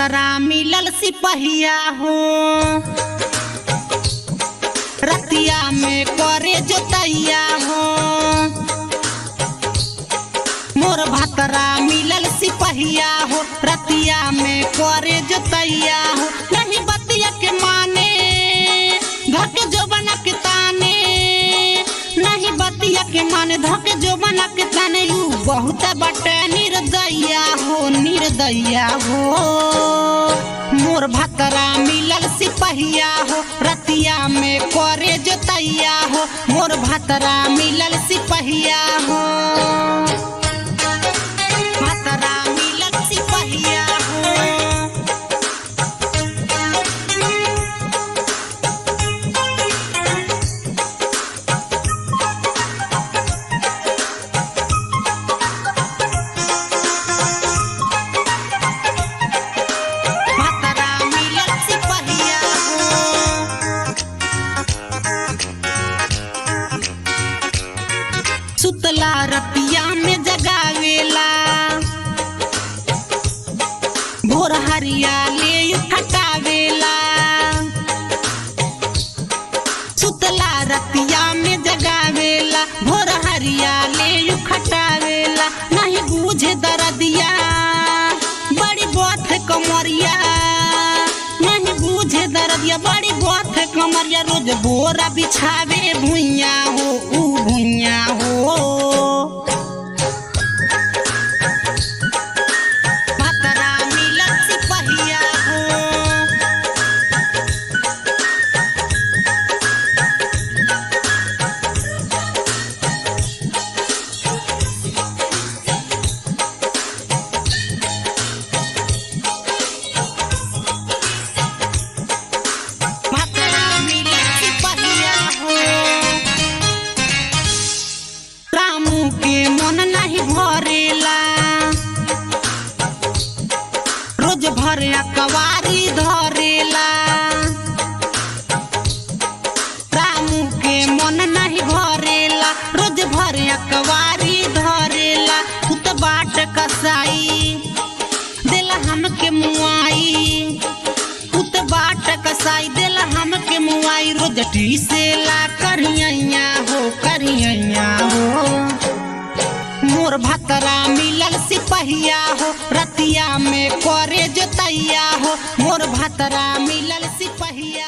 भतरा मिलल सिपहिया हो रतिया में करे जोतैया हो। मोर भतरा मिलल सिपहिया हो रतिया में करे जोतैया हो। नहीं बतिया के माने धके जो बना के ताने, नहीं बतिया के माने धके जो बना के ताने। यू बहुत बटे निर्दया हो निर्दया हो। मोर भतरा मिलल सिपहिया हो रतिया में करे जोतैया हो। मोर भतरा मिलल सिपहिया हो भतरा मिलल सिपहिया हो। सुतला रतिया में जगावेला भोर हरिया ले ठकावेला। सुतला रतिया में जगावेला भोर हरिया ले खटावेला। नहीं बूझे दर्दिया बड़ी बात है कमरिया, नहीं बूझे दर्दिया बड़ी बात है कमरिया। रोज बोरा बिछावे भुइया हो भुइया हो। भतरा मिलल सिपहिया हो भतरा मिलल सिपहिया हो। रामू के मन नहीं भरेला रोज भर अकवारी धरेला। रामू के मन नहीं भरेला रोज भर अकवारी धरेला। उत बाट कसाई दिल हमके मुआई, उत बाट कसाई दिल हमके मुआई। रोज टीसेला करियैया हो करियैया हो। मोर भतरा मिलल सिपहिया हो रतिया में करे जोतैया हो। मोर भतरा मिलल सिपहिया।